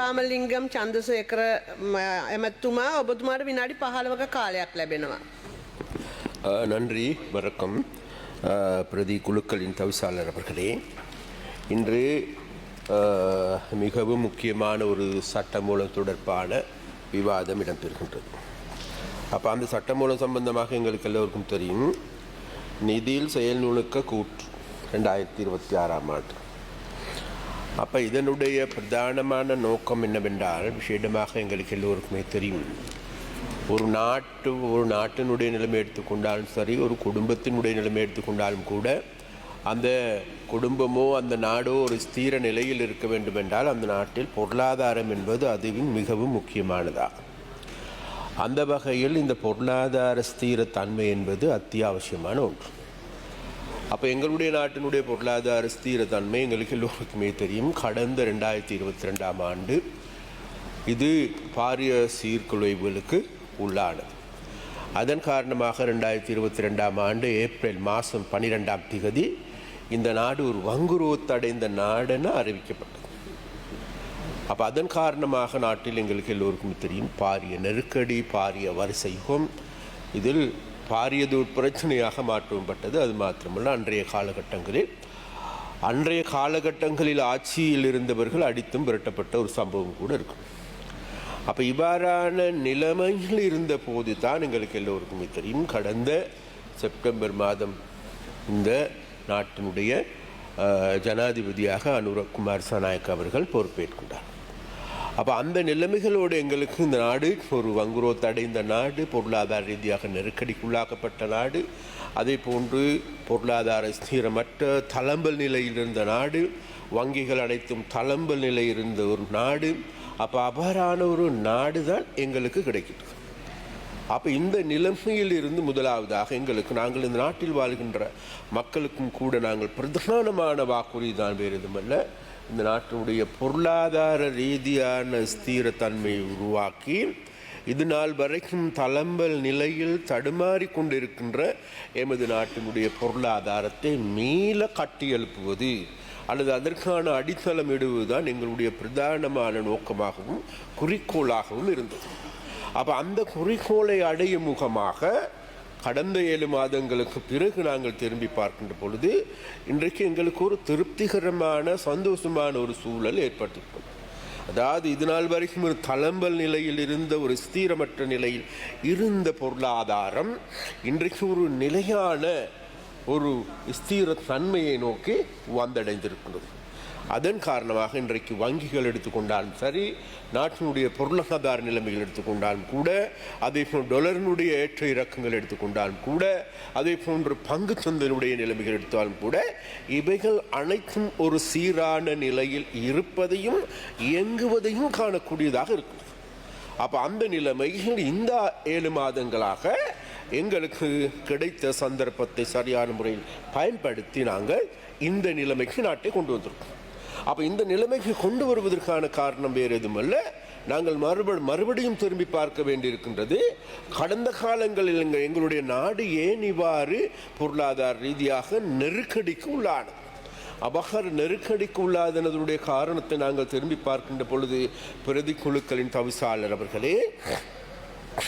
රාමලිංගම් චන්දසේකර එමැතිතුමා ඔබතුමාට විනාඩි 15ක කාලයක් ලැබෙනවා. நன்றி வணக்கம் பிரதி குழுக்களின் தவிசாளர் அவர்களே. இன்று மிகவும் முக்கியமான ஒரு சட்டமூலம் தொடர்பான விவாதம் இடம்பெறுகின்றது. அப்போ அந்த சட்டமூலம் சம்பந்தமாக எங்களுக்கு எல்லோருக்கும் தெரியும், நிதியில் செயல்நுணுக்க கூற்று 2026 ஆண்டு. அப்போ இதனுடைய பிரதானமான நோக்கம் என்னவென்றால், விஷேடமாக எங்களுக்கு எல்லோருக்குமே தெரியும், ஒரு நாட்டினுடைய நிலைமை எடுத்துக்கொண்டாலும் சரி, ஒரு குடும்பத்தினுடைய நிலைமை எடுத்துக்கொண்டாலும் கூட, அந்த குடும்பமோ அந்த நாடோ ஒரு ஸ்திர நிலையில் இருக்க வேண்டும் என்றால் அந்த நாட்டில் பொருளாதாரம் என்பது அதுவும் மிகவும் முக்கியமானதாகும். அந்த வகையில் இந்த பொருளாதார ஸ்திரத்தன்மை என்பது அத்தியாவசியமான ஒன்று. அப்போ எங்களுடைய நாட்டினுடைய பொருளாதார ஸ்திரத்தன்மை எங்களுக்கு எல்லோருக்குமே தெரியும். கடந்த 2022 ஆண்டு இது பாரிய சீர்குலைவுகளுக்கு உள்ளானது. அதன் காரணமாக 2022 ஆண்டு ஏப்ரல் மாதம் 12 இந்த நாடு ஒரு வங்குரோத்தடைந்த நாடென அறிவிக்கப்பட்டது. அப்போ அதன் காரணமாக நாட்டில் எங்களுக்கு எல்லோருக்கும் தெரியும், பாரிய நெருக்கடி, பாரிய வரிசை யுகம் இதில் பாரியதொரு பிரச்சனையாக மாற்றப்பட்டது. அது மாத்திரமல்ல, அன்றைய காலகட்டங்களில் ஆட்சியில் இருந்தவர்கள் அடித்தும் விரட்டப்பட்ட ஒரு சம்பவம் கூட இருக்கும். அப்போ இவ்வாறான நிலைமையில் இருந்த போது தான் எங்களுக்கு எல்லோருக்குமே தெரியும், கடந்த செப்டம்பர் மாதம் இந்த நாட்டினுடைய ஜனாதிபதியாக அனுரகுமார் திசாநாயக்க அவர்கள் பொறுப்பேற்கின்றார். அப்போ அந்த நிலைமைகளோடு எங்களுக்கு இந்த நாடு ஒரு வங்குரோத்தடைந்த நாடு, பொருளாதார ரீதியாக நெருக்கடிக்குள்ளாக்கப்பட்ட நாடு, அதே போன்று பொருளாதார ஸ்திரமற்ற தளம்பல் நிலையில் இருந்த நாடு, வங்கிகள் அனைத்தும் தளம்பல் நிலையில் இருந்த ஒரு நாடு. அப்போ அவ்வாறான ஒரு நாடு தான் எங்களுக்கு கிடைக்கிறது. அப்போ இந்த நிலைமையில் இருந்து முதலாவதாக நாங்கள் இந்த நாட்டில் வாழ்கின்ற மக்களுக்கும் கூட நாங்கள் பிரதானமான வாக்குறுதி தான் வேறு எதுவுமல்ல, இந்த நாட்டினுடைய பொருளாதார ரீதியான ஸ்திரத்தன்மையை உருவாக்கி இது நாள் வரைக்கும் தளம்பல் நிலையில் தடுமாறி கொண்டிருக்கின்ற எமது நாட்டினுடைய பொருளாதாரத்தை மீள கட்டியெழுப்புவது அல்லது அதற்கான அடித்தளம் இடுவதுதான் எங்களுடைய பிரதானமான நோக்கமாகவும் குறிக்கோளாகவும் இருந்தது. அப்போ அந்த குறிக்கோளை அடையும் முகமாக கடந்த 7 மாதங்களுக்கு பிறகு நாங்கள் திரும்பி பார்க்கின்ற பொழுது இன்றைக்கு எங்களுக்கு ஒரு திருப்திகரமான சந்தோஷமான ஒரு சூழல் ஏற்பட்டிருக்கும். அதாவது இது நாள் வரைக்கும் ஒரு தளம்பல் நிலையில் இருந்த ஒரு ஸ்திரமற்ற நிலையில் இருந்த பொருளாதாரம் இன்றைக்கு ஒரு நிலையான ஒரு ஸ்திர தன்மையை நோக்கி வந்தடைந்திருக்கிறது. அதன் காரணமாக இன்றைக்கு வங்கிகள் எடுத்துக்கொண்டாலும் சரி, நாட்டினுடைய பொருளாதார நிலைமைகள் எடுத்துக்கொண்டாலும் கூட, அதே போன்று டொலரினுடைய ஏற்ற இறக்கங்கள் எடுத்துக்கொண்டாலும் கூட, அதே போன்று பங்கு சந்தையினுடைய நிலைமைகள் எடுத்தாலும் கூட, இவைகள் அனைத்தும் ஒரு சீரான நிலையில் இருப்பதையும் இயங்குவதையும் காணக்கூடியதாக இருக்குது. அப்போ அந்த நிலைமைகள் இந்த 7 மாதங்களாக எங்களுக்கு கிடைத்த சந்தர்ப்பத்தை சரியான முறையில் பயன்படுத்தி நாங்கள் இந்த நிலைமைக்கு நாட்டை கொண்டு வந்திருக்கோம். அப்போ இந்த நிலைமைக்கு கொண்டு வருவதற்கான காரணம் வேறு எதுவுமல்ல, நாங்கள் மறுபடியும் திரும்பி பார்க்க வேண்டியிருக்கின்றது, கடந்த காலங்களில் எங்களுடைய நாடு ஏன் இவ்வாறு பொருளாதார ரீதியாக நெருக்கடிக்கு உள்ளானது. அவ்வாறு நெருக்கடிக்கு உள்ளாதனதுடைய காரணத்தை நாங்கள் திரும்பி பார்க்கின்ற பொழுது, பிரதி குழுக்களின் தவிசாளர் அவர்களே,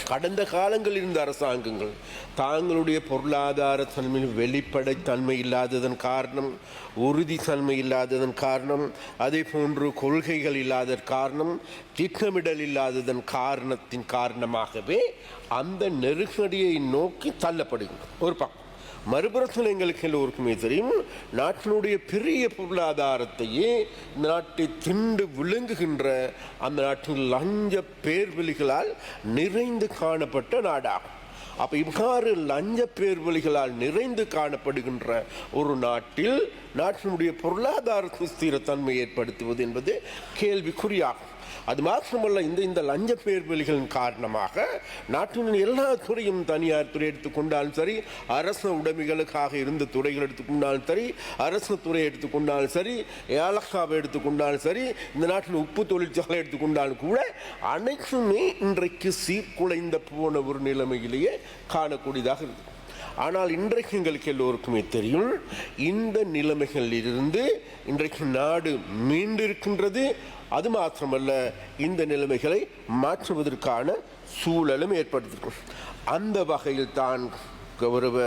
கடந்த காலங்களில் இருந்த அரசாங்கங்கள் தாங்களுடைய பொருளாதார தன்மையில் வெளிப்படைத்தன்மை இல்லாததன் காரணம், உறுதித்தன்மை இல்லாததன் காரணம், அதே போன்று கொள்கைகள் இல்லாததன் காரணம், திட்டமிடல் இல்லாததன் காரணத்தின் காரணமாகவே அந்த நெருக்கடியை நோக்கி தள்ளப்படுகின்றன. ஒரு பக்கம் மறுபுறத்தில் எங்களுக்கு எல்லோருக்குமே தெரியும், நாட்டினுடைய பெரிய பொருளாதாரத்தையே நாட்டை திண்டு விழுங்குகின்ற அந்த நாட்டின் லஞ்ச பேர்வழிகளால் நிறைந்து காணப்பட்ட நாடாகும். அப்போ இவ்வாறு லஞ்ச பேர்வழிகளால் நிறைந்து காணப்படுகின்ற ஒரு நாட்டினுடைய பொருளாதார ஸ்திரத்தன்மை ஏற்படுத்துவது என்பது கேள்விக்குறியாகும். அது மாத்திரமல்ல, இந்த லஞ்ச பேர்வழிகளின் காரணமாக நாட்டின் எல்லா துறையும், தனியார் துறை எடுத்துக்கொண்டாலும் சரி, அரசு உடைமைகளுக்காக இருந்த துறைகள் எடுத்துக்கொண்டாலும் சரி, அரசு துறை எடுத்துக்கொண்டாலும் சரி, ஏலக்காவை எடுத்துக்கொண்டாலும் சரி, இந்த நாட்டின் உப்பு தொழிற்சாலை எடுத்துக்கொண்டாலும் கூட அனைத்துமே இன்றைக்கு சீர்குலைந்த போன ஒரு நிலைமையிலேயே காணக்கூடியதாக இருக்குது. ஆனால் இன்றைக்கு எங்களுக்கு எல்லோருக்குமே தெரியும், இந்த நிலைமைகளிலிருந்து இன்றைக்கு நாடு மீண்டிருக்கின்றது. அது மாத்திரமல்ல, இந்த நிலைமைகளை மாற்றுவதற்கான சூழலும் ஏற்படுத்திருக்கும். அந்த வகையில் தான் கௌரவ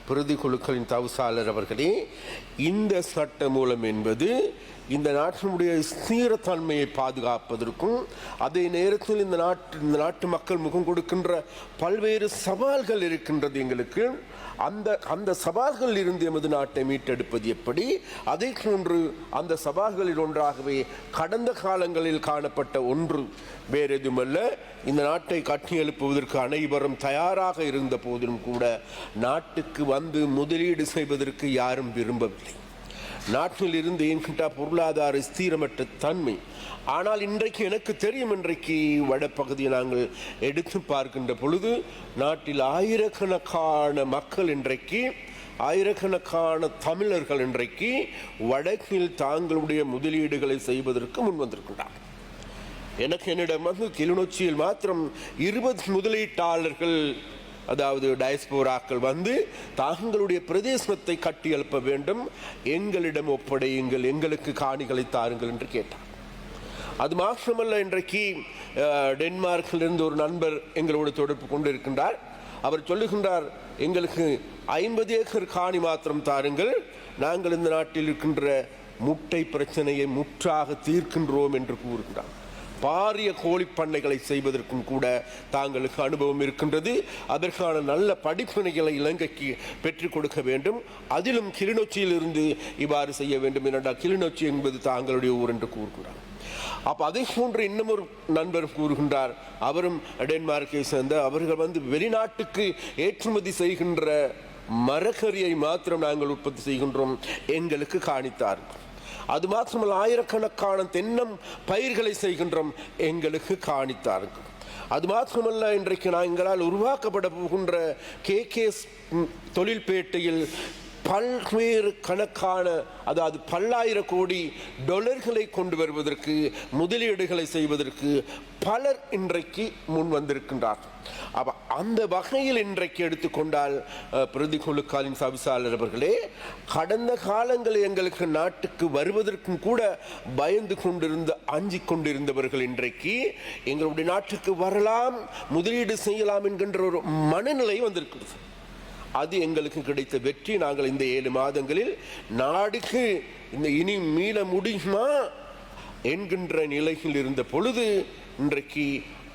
பிரதிக்குழுக்களின் தவிசாளர் அவர்களே, இந்த சட்ட மூலம் என்பது இந்த நாட்டினுடைய ஸ்திரத்தன்மையை பாதுகாப்பதற்கும் அதே நேரத்தில் இந்த நாட்டு மக்கள் முகம் கொடுக்கின்ற பல்வேறு சவால்கள் இருக்கின்றது எங்களுக்கு. அந்த சவால்களில் இருந்து எமது நாட்டை மீட்டெடுப்பது எப்படி, அதே போன்று அந்த சவால்களில் ஒன்றாகவே கடந்த காலங்களில் காணப்பட்ட ஒன்று வேறு எதுவுமல்ல, இந்த நாட்டை கட்டி எழுப்புவதற்கு அனைவரும் தயாராக இருந்த போதிலும் கூட நாட்டுக்கு வந்து முதலீடு செய்வதற்கு யாரும் விரும்பவில்லை. நாட்டில் இருந்து என்கிட்ட பொருளாதார ஸ்திரமற்ற தன்மை. ஆனால் இன்றைக்கு எனக்கு தெரியும், இன்றைக்கு வடப்பகுதியை நாங்கள் எடுத்து பார்க்கின்ற பொழுது நாட்டில் ஆயிரக்கணக்கான மக்கள் இன்றைக்கு, ஆயிரக்கணக்கான தமிழர்கள் இன்றைக்கு வடக்கில் தாங்களுடைய முதலீடுகளை செய்வதற்கு முன் வந்திருக்கின்றார். எனக்கு என்னிடம் வந்து கிளிநொச்சியில் மாத்திரம் 20 முதலீட்டாளர்கள், அதாவது டயஸ்போராக்கள் வந்து தாங்களுடைய பிரதேசத்தை கட்டி எழுப்ப வேண்டும், எங்களிடம் ஒப்படையுங்கள், எங்களுக்கு காணிகளை தாருங்கள் என்று கேட்டார். அது மாத்திரமல்ல, இன்றைக்கு டென்மார்க்கிலிருந்து ஒரு நண்பர் எங்களோடு தொடர்பு கொண்டு இருக்கின்றார். அவர் சொல்லுகின்றார், எங்களுக்கு 50 ஏக்கர் காணி மாத்திரம் தாருங்கள், நாங்கள் இந்த நாட்டில் இருக்கின்ற முட்டை பிரச்சனையை முற்றாக தீர்க்கின்றோம் என்று கூறுகின்றார். பாரிய கோழி பண்ணைகளை செய்வதற்கும் கூட தாங்களுக்கு அனுபவம் இருக்கின்றது. அதற்கான நல்ல படிப்பினைகளை இலங்கைக்கு பெற்றுக் கொடுக்க வேண்டும். அதிலும் கிளிநொச்சியில் இருந்து இவ்வாறு செய்ய வேண்டும் என்றால் கிளிநொச்சி என்பது தாங்களுடைய ஊர் என்று கூறுகிறார். அப்ப அதை போன்று இன்னும் ஒரு நண்பர் கூறுகின்றார், அவரும் டென்மார்க்கை சேர்ந்த, அவர்கள் வந்து வெளிநாட்டுக்கு ஏற்றுமதி செய்கின்ற மரக்கறியை மாத்திரம் நாங்கள் உற்பத்தி செய்கின்றோம், எங்களுக்கு காணித்தார். அது மாத்திரமல்ல, ஆயிரக்கணக்கான தென்னம் பயிர்களை செய்கின்றோம், எங்களுக்கு காணித்தார்கள். அது மாத்திரமல்ல, இன்றைக்கு எங்களால் உருவாக்கப்பட போகின்ற KKS தொழில்பேட்டையில் பல்வேறு கணக்கான, அதாவது பல்லாயிரம் கோடி டாலர்களை கொண்டு வருவதற்கு, முதலீடுகளை செய்வதற்கு பலர் இன்றைக்கு முன் வந்திருக்கின்றார். அப்ப அந்த வகையில் இன்றைக்கு எடுத்துக்கொண்டால் பிரதிக்குழுக்களின் தவிசாளர் அவர்களே, கடந்த காலங்களில் எங்களுக்கு நாட்டுக்கு வருவதற்கும் கூட பயந்து கொண்டிருந்த, அஞ்சிக் கொண்டிருந்தவர்கள் இன்றைக்கு எங்களுடைய நாட்டுக்கு வரலாம், முதலீடு செய்யலாம் என்கின்ற ஒரு மனநிலை வந்திருக்கிறது. அது எங்களுக்கு கிடைத்த வெற்றி. நாங்கள் இந்த 7 மாதங்களில் நாடுக்கு இந்த இனி மீள முடியுமா என்கின்ற நிலையில் இருந்த பொழுது, இன்றைக்கு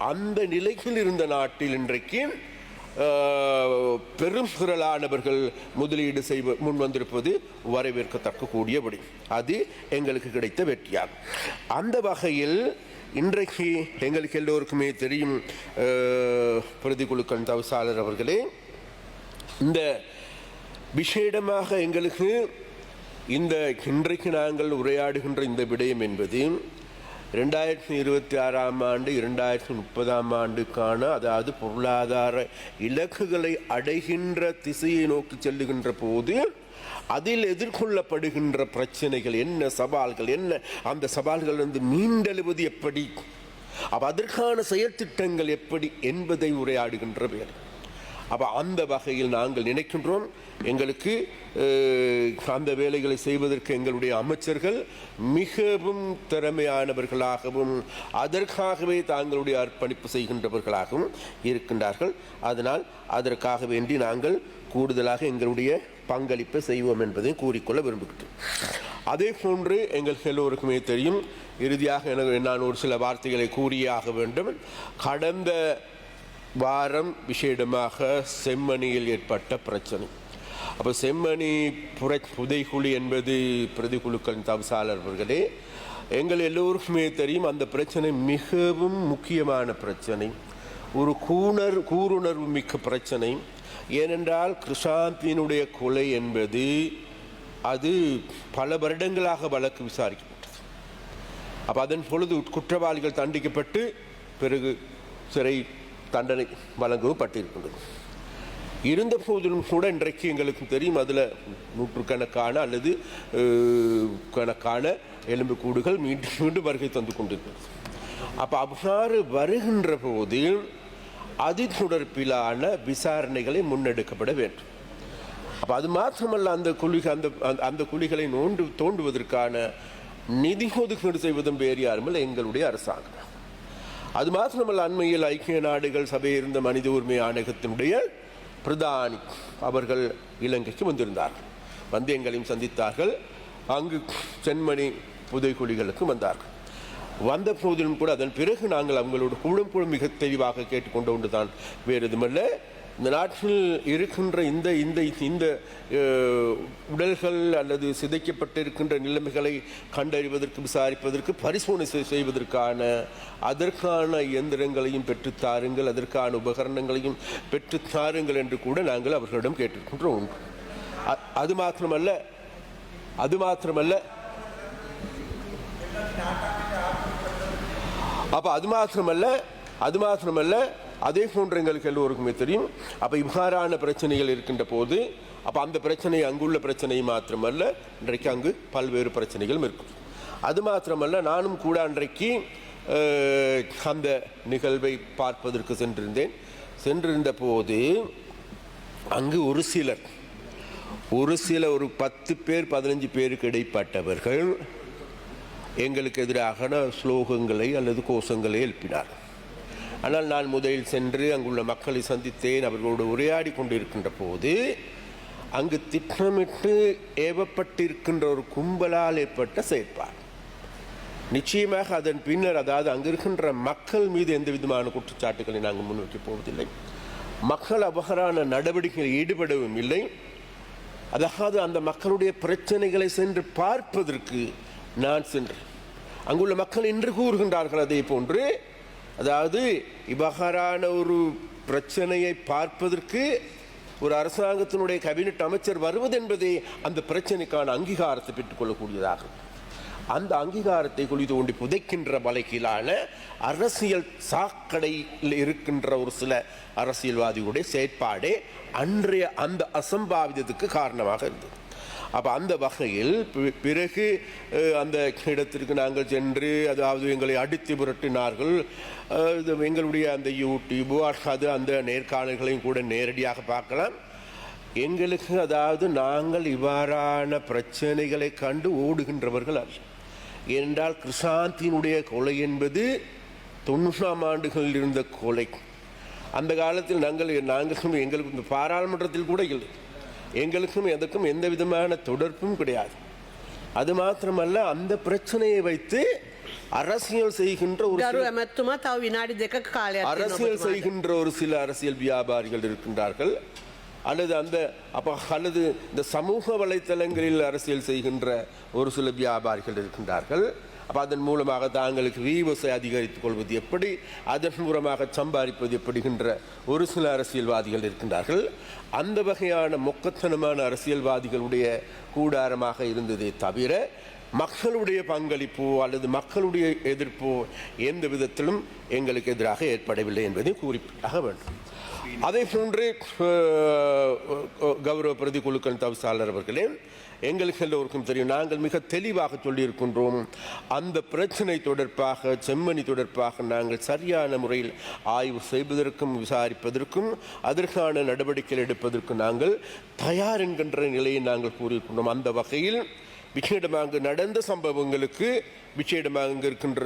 அந்த நிலையில் இருந்த நாட்டில் இன்றைக்கு பெரும் திரளானவர்கள் முதலீடு செய்வ முன் வந்திருப்பது வரவேற்கத்தக்க கூடியபடி. அது எங்களுக்கு கிடைத்த வெற்றியாகும். அந்த வகையில் இன்றைக்கு எங்களுக்கு எல்லோருக்குமே தெரியும், பிரதிக்குழுக்கள் தவிசாளர் அவர்களே, இந்த விசேடமாக எங்களுக்கு இந்த இன்றைக்கு நாங்கள் உரையாடுகின்ற இந்த விடயம் என்பது 2026ஆம் ஆண்டு 2030ஆம் ஆண்டுக்கான, அதாவது பொருளாதார இலக்குகளை அடைகின்ற திசையை நோக்கி செல்லுகின்ற போது அதில் எதிர்கொள்ளப்படுகின்ற பிரச்சனைகள் என்ன, சவால்கள் என்ன, அந்த சவால்கள் வந்து மீண்டெழுவது எப்படி, அதற்கான செயற்திட்டங்கள் எப்படி என்பதை உரையாடுகின்ற வேலை. அப்போ அந்த வகையில் நாங்கள் நினைக்கின்றோம், எங்களுக்கு அந்த வேலைகளை செய்வதற்கு எங்களுடைய அமைச்சர்கள் மிகவும் திறமையானவர்களாகவும் அதற்காகவே தாங்களுடைய அர்ப்பணிப்பு செய்கின்றவர்களாகவும் இருக்கின்றார்கள். அதனால் அதற்காக வேண்டி நாங்கள் கூடுதலாக எங்களுடைய பங்களிப்பை செய்வோம் என்பதை கூறிக்கொள்ள விரும்புகின்றோம். அதே போன்று எங்களுக்கு எல்லோருக்குமே தெரியும், இறுதியாக நான் ஒரு சில வார்த்தைகளை கூறியாக வேண்டும். கடந்த வாரம் விசேடமாக செம்மணியில் ஏற்பட்ட பிரச்சனை. அப்போ செம்மணி புதைக்குழி என்பது பிரதிக்குழுக்களின் தவிசாளர் அவர்களே, எங்கள் எல்லோருக்குமே தெரியும், அந்த பிரச்சனை மிகவும் முக்கியமான பிரச்சனை, ஒரு கூருணர்வு மிக்க பிரச்சனை. ஏனென்றால் கிருஷாந்தினுடைய கொலை என்பது அது பல வருடங்களாக வழக்கு விசாரிக்கப்பட்டது. அப்போ அதன் பொழுது குற்றவாளிகள் தண்டிக்கப்பட்டு பிறகு சிறை தண்டனை வழங்கப்பட்டிருக்கின்றது. இருந்த போதிலும் கூட இன்றைக்கு எங்களுக்கு தெரியும், அதில் நூற்றுக்கணக்கான அல்லது கணக்கான எலும்புக்கூடுகள் மீண்டும் மீண்டும் வருகை தந்து கொண்டிருக்கிறது. அப்போ அவ்வாறு வருகின்ற போது அது தொடர்பிலான விசாரணைகளை முன்னெடுக்கப்பட வேண்டும். அப்போ அது மாத்திரமல்ல, அந்த குழிகளை தோண்டுவதற்கான நிதி ஒதுக்கீடு செய்வதும் வேறு யாருமில்லை, எங்களுடைய அரசாங்கம். அது மாத்திரமல்ல, அண்மையில் ஐக்கிய நாடுகள் சபையில் இருந்த மனித உரிமை ஆணையத்தினுடைய பிரதானி அவர்கள் இலங்கைக்கு வந்திருந்தார்கள். வந்து எங்களையும் சந்தித்தார்கள். அங்கு சென்மணி புதைக்குழிகளுக்கு வந்தார்கள். வந்த போதிலும் கூட அதன் பிறகு நாங்கள் அவங்களோட கூட மிக தெளிவாக கேட்டுக்கொண்டு ஒன்று தான், வேறு எதுமல்ல, இந்த நாட்டில் இருக்கின்ற இந்த இந்த இந்த உடல்கள் அல்லது சிதைக்கப்பட்டிருக்கின்ற நிலைமைகளை கண்டறிவதற்கு, விசாரிப்பதற்கு, பரிசோதனை செய்வதற்கான அதற்கான இயந்திரங்களையும் பெற்றுத்தாருங்கள், அதற்கான உபகரணங்களையும் பெற்றுத்தாருங்கள் என்று கூட நாங்கள் அவர்களிடம் கேட்டிருக்கின்றோம். அது மாத்திரமல்ல அப்ப அது மாத்திரமல்ல அதே போன்ற எங்களுக்கு எல்லோருக்குமே தெரியும். அப்ப இவ்வாறான பிரச்சனைகள் இருக்கின்ற போது, அப்ப அந்த பிரச்சனை அங்குள்ள பிரச்சனை மாத்திரமல்ல, இன்றைக்கு அங்கு பல்வேறு பிரச்சனைகளும் இருக்கும். அது மாத்திரமல்ல, நானும் கூட அன்றைக்கு அந்த நிகழ்வை பார்ப்பதற்கு சென்றிருந்த போது அங்கு ஒரு சில 10 பேர் 15 பேருக்கு இடைப்பட்டவர்கள் எங்களுக்கு எதிராக ஸ்லோகங்களை அல்லது கோஷங்களை எழுப்பினார். ஆனால் நான் முதலில் சென்று அங்குள்ள மக்களை சந்தித்தேன். அவர்களோடு உரையாடி கொண்டிருக்கின்ற போது அங்கு திட்டமிட்டு ஏவப்பட்டிருக்கின்ற ஒரு கும்பலால் ஏற்பட்ட செயற்பாடு. நிச்சயமாக அதன் பின்னர், அதாவது அங்கு இருக்கின்ற மக்கள் மீது எந்த விதமான குற்றச்சாட்டுகளை நாங்கள் முன்வைக்கப் போவதில்லை. மக்கள் அவ்வாறான நடவடிக்கைகளில் ஈடுபடவும் இல்லை. அதாவது அந்த மக்களுடைய பிரச்சனைகளை சென்று பார்ப்பதற்கு நான் சென்றேன். அங்குள்ள மக்கள் இன்று கூறுகின்றார்கள் அதே போன்று, அதாவது இவ்வாறான ஒரு பிரச்சனையை பார்ப்பதற்கு ஒரு அரசாங்கத்தினுடைய கேபினட் அமைச்சர் வருவது என்பதே அந்த பிரச்சனைக்கான அங்கீகாரத்தை பெற்றுக்கொள்ளக்கூடியதாகும். அந்த அங்கீகாரத்தை குளித்து கொண்டு புதைக்கின்ற வலைகீழான அரசியல் சாக்கடையில் இருக்கின்ற ஒரு சில அரசியல்வாதிகளுடைய செயற்பாடே அன்றைய அந்த அசம்பாவிதத்துக்கு காரணமாக இருந்தது. அப்போ அந்த வகையில் பிறகு அந்த இடத்திற்கு நாங்கள் சென்று, அதாவது எங்களை அடித்து புரட்டினார்கள். எங்களுடைய அந்த யூடியூபோ அது அந்த நேர்காணல்களையும் கூட நேரடியாக பார்க்கலாம். எங்களுக்கு, அதாவது நாங்கள் இவ்வாறான பிரச்சனைகளை கண்டு ஓடுகின்றவர்கள் அல்ல. ஏனென்றால் கிருஷாந்தியினுடைய கொலை என்பது 90ஆம் ஆண்டுகளில் இருந்த கொலை. அந்த காலத்தில் நாங்களும் எங்களுக்கு இந்த பாராளுமன்றத்தில் கூட இல்லை, எங்களுக்கும் எதற்கும் எந்த விதமான தொடர்பும் கிடையாது. அது மாத்திரமல்ல, அந்த பிரச்சனையை வைத்து அரசியல் செய்கின்ற ஒரு சில அரசியல் வியாபாரிகள் இருக்கின்றார்கள். அல்லது இந்த சமூக வலைத்தளங்களில் அரசியல் செய்கின்ற ஒரு சில வியாபாரிகள் இருக்கின்றார்கள். அப்போ அதன் மூலமாக தாங்களுக்கு வியூவர்ஸை அதிகரித்துக் கொள்வது எப்படி, அதன் மூலமாக சம்பாதிப்பது எப்படிகின்ற ஒரு சில அரசியல்வாதிகள் இருக்கின்றார்கள். அந்த வகையான மொக்கத்தனமான அரசியல்வாதிகளுடைய கூடாரமாக இருந்ததே தவிர, மக்களுடைய பங்களிப்போ அல்லது மக்களுடைய எதிர்ப்போ எந்த விதத்திலும் எங்களுக்கு எதிராக ஏற்படவில்லை என்பதை குறிப்பிட்டாக வேண்டும். அதே போன்று கௌரவ பிரதி குழுக்கள் தவிசாளர் அவர்களே, எங்களுக்கு எல்லோருக்கும் தெரியும், நாங்கள் மிக தெளிவாக சொல்லியிருக்கின்றோம், அந்த பிரச்சனை தொடர்பாக, செம்மணி தொடர்பாக நாங்கள் சரியான முறையில் ஆய்வு செய்வதற்கும் விசாரிப்பதற்கும் அதற்கான நடவடிக்கைகள் எடுப்பதற்கும் நாங்கள் தயார் என்கின்ற நிலையை நாங்கள் கூறியிருக்கின்றோம். அந்த வகையில் விசேடமாக நடந்த சம்பவங்களுக்கு விசேடமாக இருக்கின்ற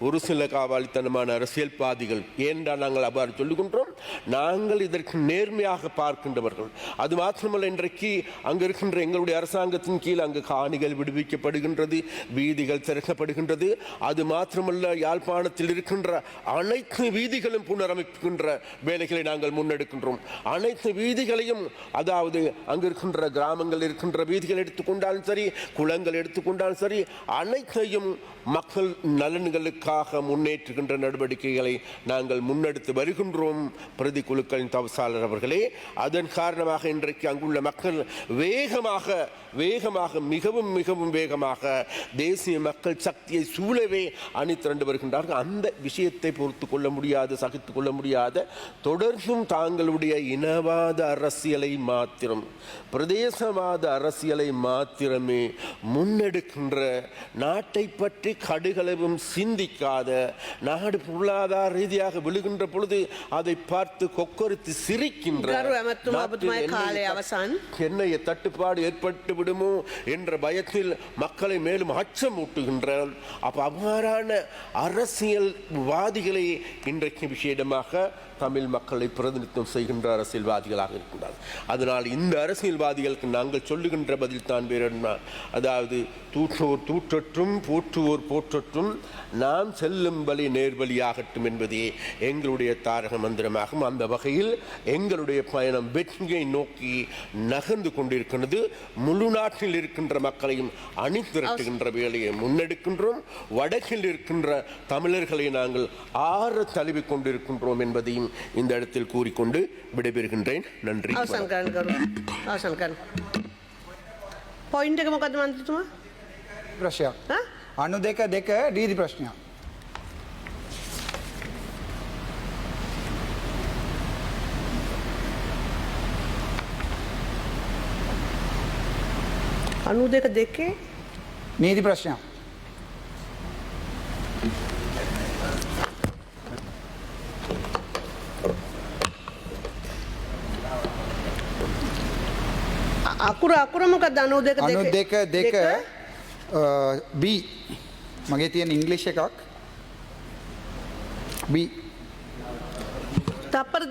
ஒரு சில காவாலித்தனமான அரசியல்வாதிகள், ஏனென்றால் நாங்கள் அவ்வாறு சொல்லுகின்றோம், நாங்கள் இதற்கு நேர்மையாக பார்க்கின்றவர்கள். அது மாத்திரமல்ல, இன்றைக்கு அங்கு இருக்கின்ற எங்களுடைய அரசாங்கத்தின் கீழ் அங்கு காணிகள் விடுவிக்கப்படுகின்றது, வீதிகள் திறக்கப்படுகின்றது. அது மாத்திரமல்ல, யாழ்ப்பாணத்தில் இருக்கின்ற அனைத்து வீதிகளும் புனரமைக்கின்ற வேலைகளை நாங்கள் முன்னெடுக்கின்றோம். அனைத்து வீதிகளையும், அதாவது அங்கு இருக்கின்ற கிராமங்கள் இருக்கின்ற வீதிகள் எடுத்துக்கொண்டாலும் சரி, குளங்கள் எடுத்துக்கொண்டாலும் சரி, அனைத்தையும் மக்கள் நலன்களுக்காக முன்னேற்றுகின்ற நடவடிக்கைகளை நாங்கள் முன்னெடுத்து வருகின்றோம். பிரதி குழுக்களின் தவிசாளர் அவர்களே, அதன் காரணமாக இன்றைக்கு அங்குள்ள மக்கள் வேகமாக மிகவும் மிகவும் வேகமாக தேசிய மக்கள் சக்தியை சூழவே அணிதிரண்டு வருகின்றார்கள். அந்த விஷயத்தை பொறுத்து கொள்ள முடியாது, சகித்துக் கொள்ள முடியாத, தொடர்ந்தும் தாங்களுடைய இனவாத அரசியலை மாத்திரம், பிரதேசவாத அரசியலை மாத்திரமே முன்னெடுக்கின்ற, நாட்டை பற்றி பற்றி கடுகளவும் சிந்திக்காத, நாடு பொருளாதார ரீதியாக விழுகின்ற பொழுது அதை பார்த்து கொக்கரித்து சிரிக்கின்ற, எண்ணெய் தட்டுப்பாடு ஏற்பட்டு விடுமோ என்ற பயத்தில் மக்களை மேலும் அச்சமூட்டுகின்றார். அப்ப அவ்வாறான அரசியல்வாதிகளை இன்றைக்கு விஷயமாக தமிழ் மக்களை பிரதிநிதித்துவம் செய்கின்ற அரசியல்வாதிகளாக இருக்கின்றார். அதனால் இந்த அரசியல்வாதிகளுக்கு நாங்கள் சொல்லுகின்ற பதில் தான் வேறு என்ன, அதாவது தூற்றோர் தூற்றற்றும் போற்றுவோர் போற்றற்றும் நாம் செல்லும் வழி நேர்வழியாகட்டும் என்பதே எங்களுடைய தாரக மந்திரமாகும். அந்த வகையில் எங்களுடைய பயணம் வெற்றியை நோக்கி நகர்ந்து கொண்டிருக்கிறது. முழு நாட்டில் இருக்கின்ற மக்களையும் அணிதிரட்டுகின்ற வேலையை முன்னெடுக்கின்றோம். வடக்கில் இருக்கின்ற தமிழர்களை நாங்கள் ஆற தழுவி கொண்டிருக்கின்றோம் என்பதையும் இந்த இடத்தில் கூறிக்கொண்டு விடைபெறுகின்றேன். நன்றி. පොයින්ට් එක මොකද්ද මන්ත්‍රීතුමා? ප්‍රශ්නයක්. අනු දෙක ඩීඩි ප්‍රශ්නයක්. අනු දෙකේ නීති ප්‍රශ්නයක්. අකුර මොකක්ද? අනු දෙක B මගේ තියෙන ඉංග්‍රීසි එකක් B. තප්පර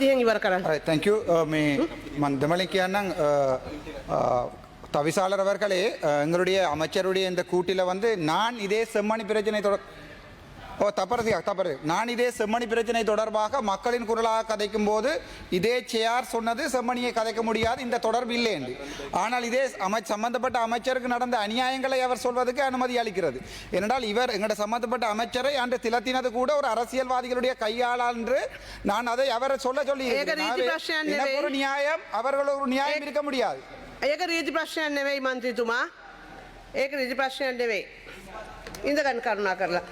30න් ඉවර කරන්න. thank you. මේ මම දෙමළෙන් කියන්නම් தவிசாளர் அவர்களே, எங்களுடைய அமைச்சருடைய இந்த கூட்டில் வந்து நான் இதே செம்மணி பிரச்சனை நான் இதே செம்மணி பிரச்சனை தொடர்பாக மக்களின் குரலாக கதைக்கும் போது இதே சேர் சொன்னது செம்மணியை கதைக்க முடியாது, இந்த தொடர்பு இல்லை என்று. ஆனால் இதே சம்பந்தப்பட்ட அமைச்சருக்கு நடந்த அநியாயங்களை அவர் சொல்வதற்கு அனுமதி அளிக்கிறது. ஏனென்றால் இவர் எங்களோட சம்பந்தப்பட்ட அமைச்சரை அன்று திலத்தினது கூட ஒரு அரசியல்வாதிகளுடைய கையாளால் என்று நான் அதை அவரை சொல்லி ஒரு நியாயம், அவர்கள் ஒரு நியாயம் இருக்க முடியாது. ඒක රීති ප්‍රශ්නයක් නෙවෙයි මන්ත්‍රීතුමා. ඒක රීති ප්‍රශ්නයක් නෙවෙයි. ඉඳ ගන්න කරුණා කරලා.